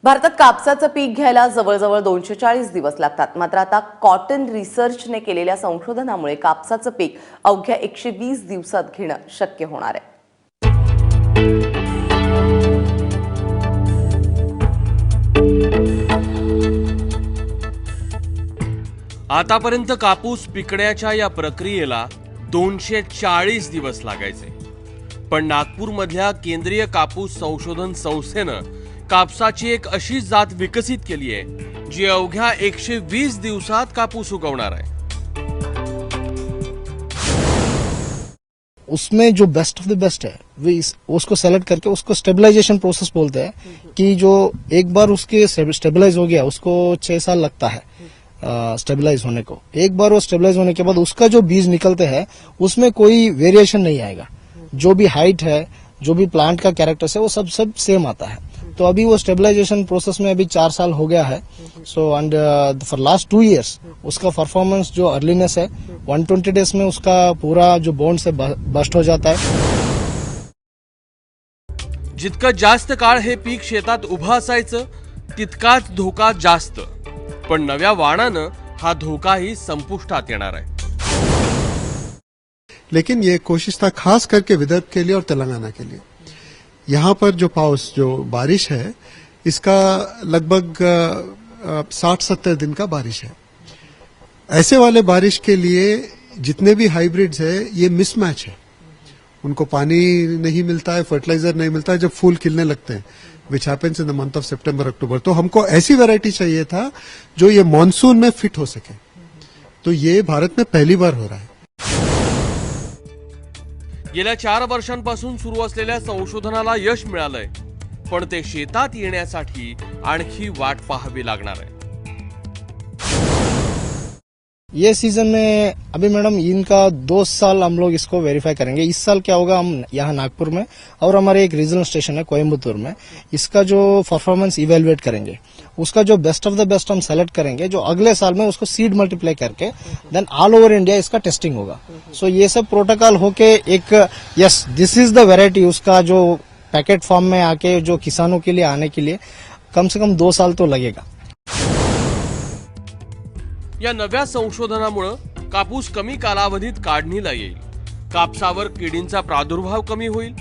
भारतात कापसाचं पीक घ्यायला जवळजवळ 240 दिवस लागतात. मात्र आता कॉटन रिसर्चने केलेल्या संशोधनामुळे कापसाचं पीक अवघ्या 120 दिवसात घेणं शक्य होणार आहे. आतापर्यंत कापूस पिकण्याच्या या प्रक्रियेला 240 दिवस लागायचे. पण नागपूरमधल्या केंद्रीय कापूस संशोधन संस्थेनं कापसाची एक अशी जात विकसित केली आहे जी अवघ्या 120 दिवसात कापूस उगवणार आहे. उसमें जो बेस्ट ऑफ द बेस्ट है वे उसको सेलेक्ट करके उसको स्टेबलाइजेशन प्रोसेस बोलते हैं कि जो एक बार उसके स्टेबलाइज हो गया उसको 6 साल लगता है स्टेबलाइज होने को. एक बार वो स्टेबलाइज होने के बाद उसका जो बीज निकलते हैं उसमें कोई वेरिएशन नहीं आएगा. जो भी हाइट है, जो भी प्लांट का कैरेक्टर है वो सब सेम आता है. तो अभी वो स्टेबलाइजेशन प्रोसेस में अभी 4 साल हो गया है. So and for last 2 years उसका परफॉर्मेंस जो अर्लीनेस है 120 डेज में उसका पूरा जो बोन्ड से बस्ट हो जाता है. जितकं जास्त काळ हे पीक शेतात उभं असायचं तितकाच धोका जास्त. पण नव्या वाणानं हा धोकाही संपुष्टात येणार आहे. लेकिन ये कोशिश था खास करके विदर्भ के लिए और तेलंगाना के लिए. यहाँ पर जो बारिश है इसका लगभग 60-70 दिन का बारिश है. ऐसे वाले बारिश के लिए जितने भी हाइब्रिड्स है ये मिसमैच है. उनको पानी नहीं मिलता है, फर्टिलाइजर नहीं मिलता है जब फूल खिलने लगते हैं, which happens in the month of September October. तो हमको ऐसी वैरायटी चाहिए था जो ये मॉनसून में फिट हो सके. तो ये भारत में पहली बार हो रहा है. गेल्या 4 वर्षांपासून सुरू असलेल्या संशोधनाला यश मिळालंय, पण ते शेतात येण्यासाठी आणखी वाट पाहावी लागणार आहे. ये सीजन में अभी मैडम इनका 2 साल हम लोग इसको वेरीफाई करेंगे. इस साल क्या होगा, हम यहाँ नागपुर में और हमारे एक रीजनल स्टेशन है कोयम्बतूर में, इसका जो परफॉर्मेंस इवेलुएट करेंगे. उसका जो बेस्ट ऑफ द बेस्ट हम सेलेक्ट करेंगे, जो अगले साल में उसको सीड मल्टीप्लाई करके देन ऑल ओवर इंडिया इसका टेस्टिंग होगा. सो ये सब प्रोटोकॉल होके एक yes this is the variety उसका जो पैकेट फॉर्म में आके जो किसानों के लिए आने के लिए कम से कम 2 साल तो लगेगा. या नव्या संशोधनामुळे कापूस कमी कालावधीत काढणीला येईल. कापसावर किडींचा प्रादुर्भाव कमी होईल.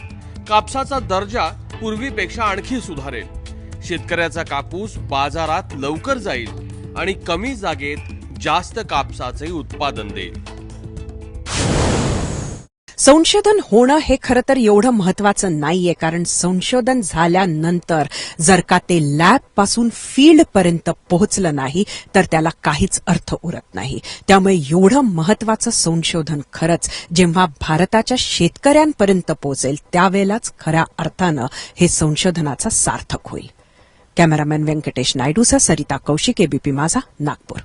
कापसाचा दर्जा पूर्वीपेक्षा आणखी सुधारेल. शेतकऱ्याचा कापूस बाजारात लवकर जाईल आणि कमी जागेत जास्त कापसाचे उत्पादन देईल. संशोधन होणं हे खरं तर एवढं महत्वाचं नाहीये, कारण संशोधन झाल्यानंतर जर का ते लॅब पासून फील्ड पर्यंत पोहोचलं नाही तर त्याला काहीच अर्थ उरत नाही. त्यामुळे एवढं महत्वाचं संशोधन खरंच जेव्हा भारताच्या शेतकऱ्यांपर्यंत पोहोचेल त्यावेळेलाच खऱ्या अर्थानं हे संशोधनाचा सार्थक होईल. कॅमेरामॅन व्यंकटेश नायडूसह सरिता कौशिक, एबीपी माझा, नागपूर.